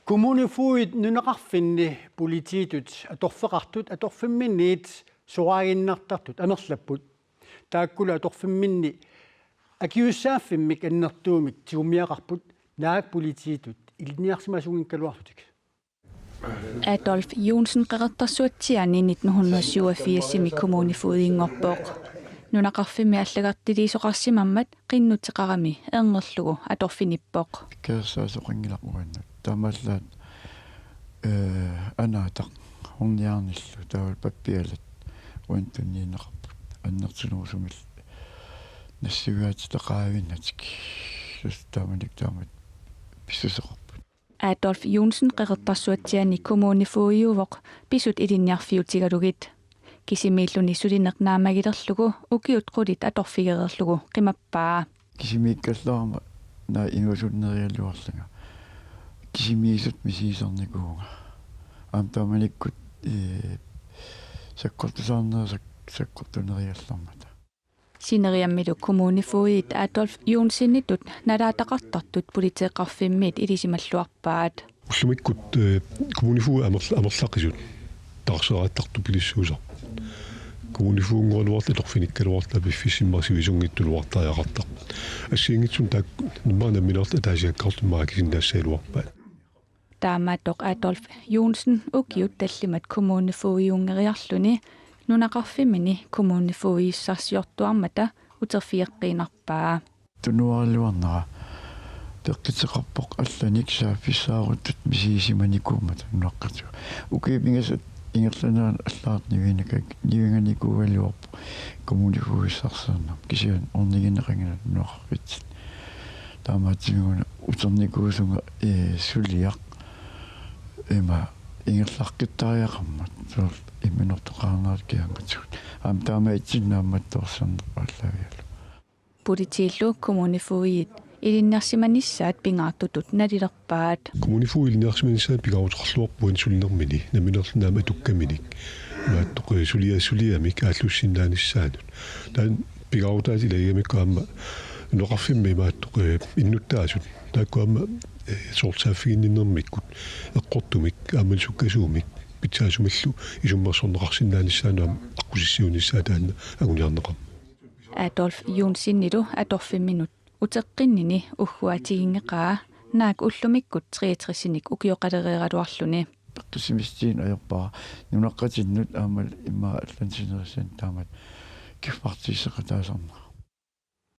Kommunefuit nunaqarfinni politiitut atorfeqartut atorfimminniit soraginnartartut anerlapput taakkula atorfimminni akiussaaffimik annertuumik tigumiaqarput naak politiitut ilniarsimasuginkkaluarlutik Adolf Jonsen qeqertarsuatsiani 1987 kommunefuiingorpooq nunaqarfimi аллагартилиисоқарсимаммат qinnuteqarami eerngerlugu atorfinippoq каасаасоқингиларпуганнут тамааллаат анаатақ хорниарниллу таавал паппиалат уантунниинеқарпут аннертунерусумил нассиваати тақаавиннатик тааманик таамат писсусеқарпут Adolf Jonsen qeqertarsuatsiani kommunefuiuvoq pisut ilinniarfiutigalugit Kisimiilluni sulineqnaamagillerlugu ukiut qulit atorfigererlugu qimappaa кисимииккаллаарма наа ингусуннериаллуарлага кисимиисут мисиисерникуунга аамтааманиккут саккортусаарнерсак саккортунериаллармата Sineriammilu kommunefuiit Adolf Jonsenitut nalaataqartartut politieqqarfimmiit ilisimalluarpaat уллумиккут коммунифуу амерлақисут таарсерааттарту пилиссуусар коммунифуунгуалуарла торфиниккалуарла пиффисиммарсивисунгиттулуартариақартар ассиингитсун таак нумаанамминерла таасиаккартумаа кисиннаассаалуарпаат таамаатоқ Adolf Jonsen ukiut tallimat kommunefuiungeriarluni nunaqarfimini kommunefuiissarsiortuarmata uterfieqqiinarpaa тунуарилуарнера теққитеқарпоқ алланик сааффиссааруттут мисиисиманикуумата нуаққату укиипингасут ингерланаан аллаартнивинакак нивинганикуугалуарпу коммунифуиссарсаарнам кисиан орнигинеқангана нуаққарпит таамаатсигуна утерникуусунга сулиақ эма ингерлаққиттариақармат соо иминортоқарнерат киангатсут аам таамаитсиннаамматтоорсарнерпааллавиалу Politiillu kommunefuiit илиннарсиманиссаат пингаартутут налилерпаат коммунифуу илиннарсиманиссаат пигаарутоқарлуарпуин сулинермини наминерлнаама туккаминик мааттоқ сулиамик ааллуссиннааниссаанут таан пигаарутаати лагиамиккаама ноқарфимми мааттоқ иннуттаасут тааккуама сортсааффигиннермиккут эққортумик аамал суккасуумик питсаасумиллу исуммерсорнеқарсиннааниссаануам аққусиссиуниссаа таанна агуниарнеқар Adolf Jonsennilu atorfimminut uteqqinnini ugguatигингеқаа наак уллумиккут 63-ник укиоқалериераluarluni пеққисимистиин аерпаа нунаққатиннут аамал имма аллансинериссан таамат киффартиссеқатаасарна